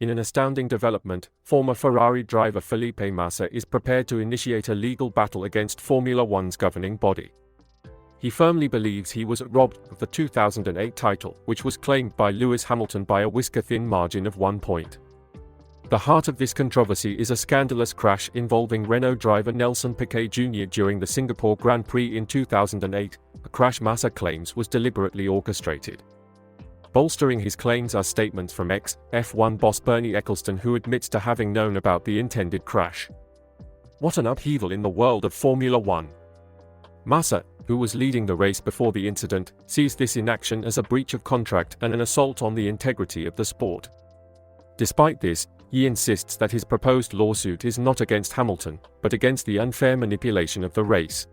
In an astounding development, former Ferrari driver Felipe Massa is prepared to initiate a legal battle against Formula One's governing body. He firmly believes he was robbed of the 2008 title, which was claimed by Lewis Hamilton by a whisker-thin margin of 1 point. The heart of this controversy is a scandalous crash involving Renault driver Nelson Piquet Jr. during the Singapore Grand Prix in 2008, a crash Massa claims was deliberately orchestrated. Bolstering his claims are statements from ex-F1 boss Bernie Eccleston, who admits to having known about the intended crash. What an upheaval in the world of Formula One! Massa, who was leading the race before the incident, sees this inaction as a breach of contract and an assault on the integrity of the sport. Despite this, he insists that his proposed lawsuit is not against Hamilton, but against the unfair manipulation of the race.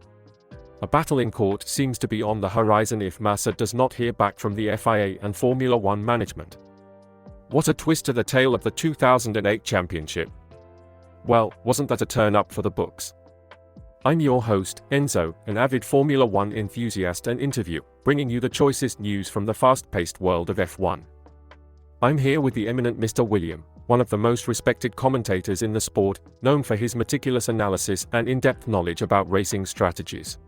A battle in court seems to be on the horizon if Massa does not hear back from the FIA and Formula One management. What a twist to the tale of the 2008 championship! Well, wasn't that a turn up for the books? I'm your host, Enzo, an avid Formula One enthusiast and interview, bringing you the choicest news from the fast-paced world of F1. I'm here with the eminent Mr. William, one of the most respected commentators in the sport, known for his meticulous analysis and in-depth knowledge about racing strategies.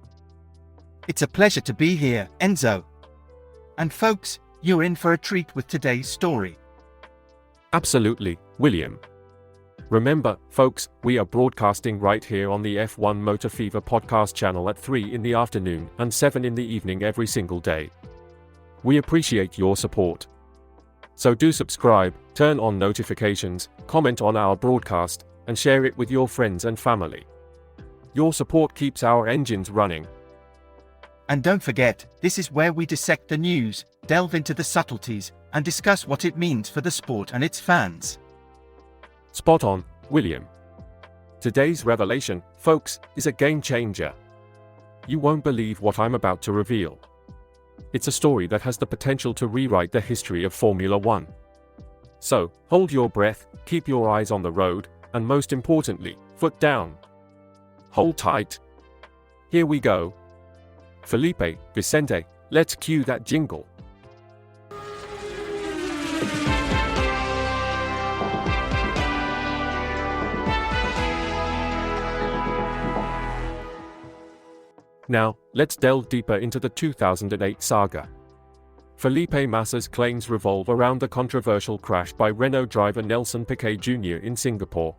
It's a pleasure to be here, Enzo. And folks, you're in for a treat with today's story. Absolutely, William. Remember, folks, we are broadcasting right here on the F1 Motor Fever podcast channel at 3 in the afternoon and 7 in the evening every single day. We appreciate your support. So do subscribe, turn on notifications, comment on our broadcast, and share it with your friends and family. Your support keeps our engines running. And don't forget, this is where we dissect the news, delve into the subtleties, and discuss what it means for the sport and its fans. Spot on, William. Today's revelation, folks, is a game changer. You won't believe what I'm about to reveal. It's a story that has the potential to rewrite the history of Formula One. So, hold your breath, keep your eyes on the road, and most importantly, foot down. Hold tight. Here we go. Felipe, Vicente, let's cue that jingle. Now, let's delve deeper into the 2008 saga. Felipe Massa's claims revolve around the controversial crash by Renault driver Nelson Piquet Jr. in Singapore.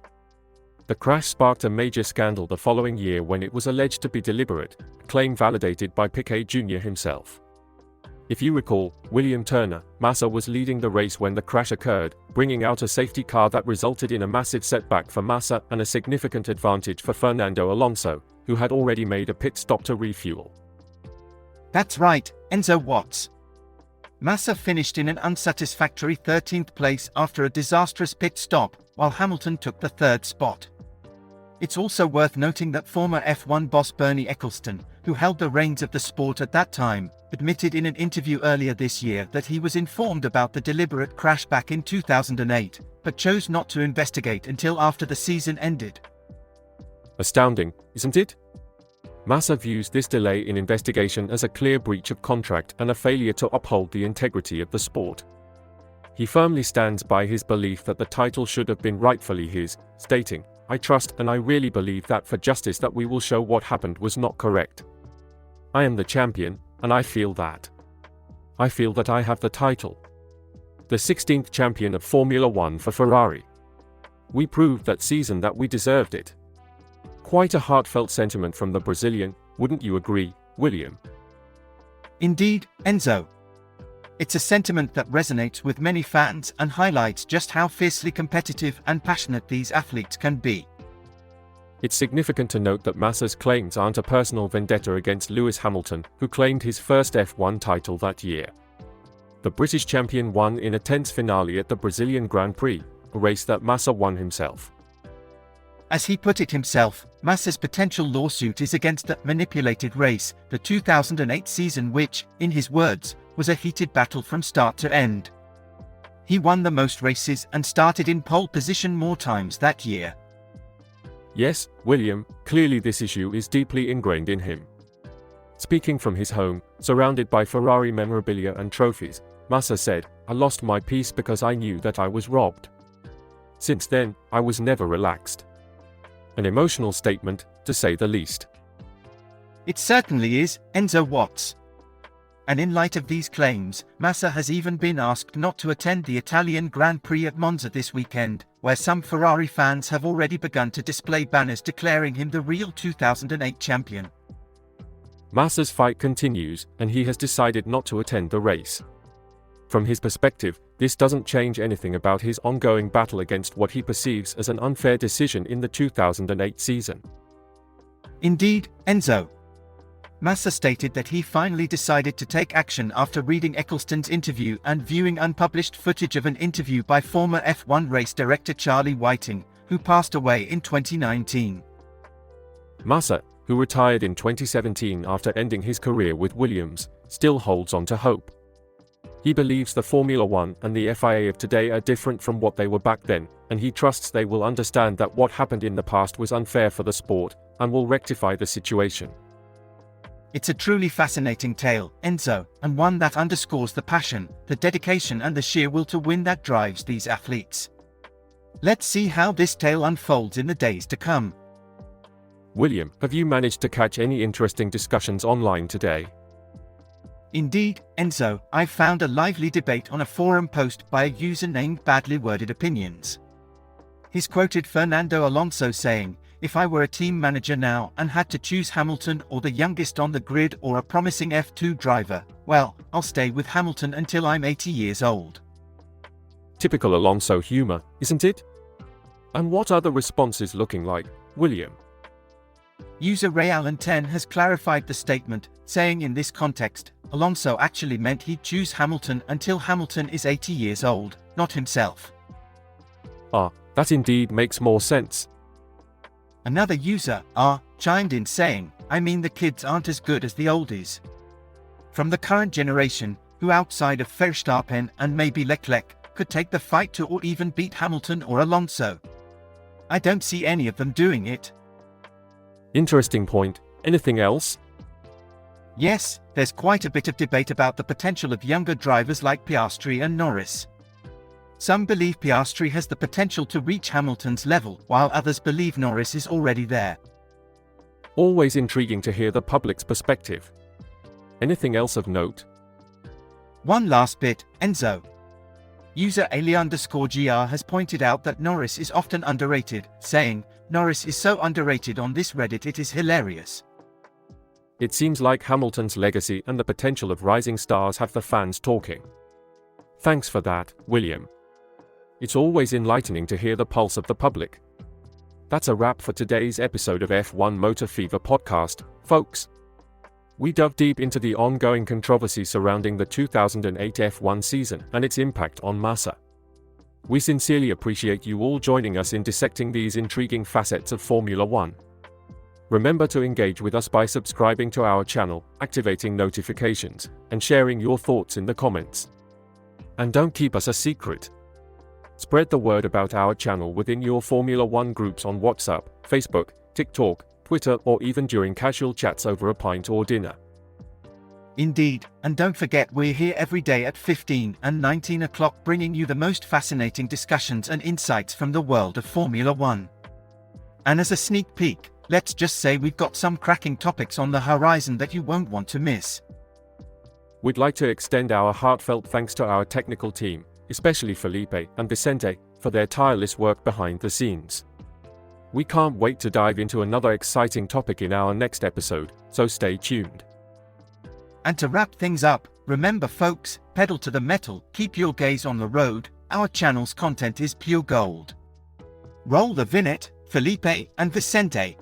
The crash sparked a major scandal the following year when it was alleged to be deliberate, a claim validated by Piquet Jr. himself. If you recall, William Turner, Massa was leading the race when the crash occurred, bringing out a safety car that resulted in a massive setback for Massa and a significant advantage for Fernando Alonso, who had already made a pit stop to refuel. That's right, Enzo Watts. Massa finished in an unsatisfactory 13th place after a disastrous pit stop, while Hamilton took the third spot. It's also worth noting that former F1 boss Bernie Eccleston, who held the reins of the sport at that time, admitted in an interview earlier this year that he was informed about the deliberate crash back in 2008, but chose not to investigate until after the season ended. Astounding, isn't it? Massa views this delay in investigation as a clear breach of contract and a failure to uphold the integrity of the sport. He firmly stands by his belief that the title should have been rightfully his, stating, "I trust and I really believe that for justice that we will show what happened was not correct. I am the champion, and I feel that. I feel that I have the title. The 16th champion of Formula One for Ferrari. We proved that season that we deserved it." Quite a heartfelt sentiment from the Brazilian, wouldn't you agree, William? Indeed, Enzo. It's a sentiment that resonates with many fans and highlights just how fiercely competitive and passionate these athletes can be. It's significant to note that Massa's claims aren't a personal vendetta against Lewis Hamilton, who claimed his first F1 title that year. The British champion won in a tense finale at the Brazilian Grand Prix, a race that Massa won himself. As he put it himself, Massa's potential lawsuit is against the manipulated race, the 2008 season which, in his words, was a heated battle from start to end. He won the most races and started in pole position more times that year. Yes, William, clearly this issue is deeply ingrained in him. Speaking from his home, surrounded by Ferrari memorabilia and trophies, Massa said, "I lost my peace because I knew that I was robbed. Since then, I was never relaxed. An emotional statement, to say the least. It certainly is, Enzo Watts. And in light of these claims, Massa has even been asked not to attend the Italian Grand Prix at Monza this weekend, where some Ferrari fans have already begun to display banners declaring him the real 2008 champion. Massa's fight continues, and he has decided not to attend the race. From his perspective, this doesn't change anything about his ongoing battle against what he perceives as an unfair decision in the 2008 season. Indeed, Enzo. Massa stated that he finally decided to take action after reading Eccleston's interview and viewing unpublished footage of an interview by former F1 race director Charlie Whiting, who passed away in 2019. Massa, who retired in 2017 after ending his career with Williams, still holds on to hope. He believes the Formula One and the FIA of today are different from what they were back then, and he trusts they will understand that what happened in the past was unfair for the sport, and will rectify the situation. It's a truly fascinating tale, Enzo, and one that underscores the passion, the dedication and the sheer will to win that drives these athletes. Let's see how this tale unfolds in the days to come. William, have you managed to catch any interesting discussions online today? Indeed, Enzo, I found a lively debate on a forum post by a user named Badly Worded Opinions. He's quoted Fernando Alonso saying, "If I were a team manager now and had to choose Hamilton or the youngest on the grid or a promising F2 driver, well, I'll stay with Hamilton until I'm 80 years old." Typical Alonso humor, isn't it? And what are the responses looking like, William? User RayAllen10 has clarified the statement, saying in this context, Alonso actually meant he'd choose Hamilton until Hamilton is 80 years old, not himself. That indeed makes more sense. Another user, chimed in saying, "I mean the kids aren't as good as the oldies. From the current generation, who outside of Verstappen and maybe Leclerc, could take the fight to or even beat Hamilton or Alonso. I don't see any of them doing it." Interesting point. Anything else? Yes, there's quite a bit of debate about the potential of younger drivers like Piastri and Norris. Some believe Piastri has the potential to reach Hamilton's level, while others believe Norris is already there. Always intriguing to hear the public's perspective. Anything else of note? One last bit, Enzo. User Ali_GR has pointed out that Norris is often underrated, saying, "Norris is so underrated on this Reddit it is hilarious." It seems like Hamilton's legacy and the potential of rising stars have the fans talking. Thanks for that, William. It's always enlightening to hear the pulse of the public. That's a wrap for today's episode of F1 Motor Fever podcast, folks. We dug deep into the ongoing controversy surrounding the 2008 F1 season and its impact on Massa. We sincerely appreciate you all joining us in dissecting these intriguing facets of Formula One. Remember to engage with us by subscribing to our channel, activating notifications, and sharing your thoughts in the comments. And don't keep us a secret. Spread the word about our channel within your Formula One groups on WhatsApp, Facebook, TikTok, Twitter, or even during casual chats over a pint or dinner. Indeed, and don't forget we're here every day at 15 and 19 o'clock bringing you the most fascinating discussions and insights from the world of Formula One. And as a sneak peek, let's just say we've got some cracking topics on the horizon that you won't want to miss. We'd like to extend our heartfelt thanks to our technical team, especially Felipe and Vicente, for their tireless work behind the scenes. We can't wait to dive into another exciting topic in our next episode, so stay tuned. And to wrap things up, remember folks, pedal to the metal, keep your gaze on the road, our channel's content is pure gold. Roll the vignette, Felipe and Vicente.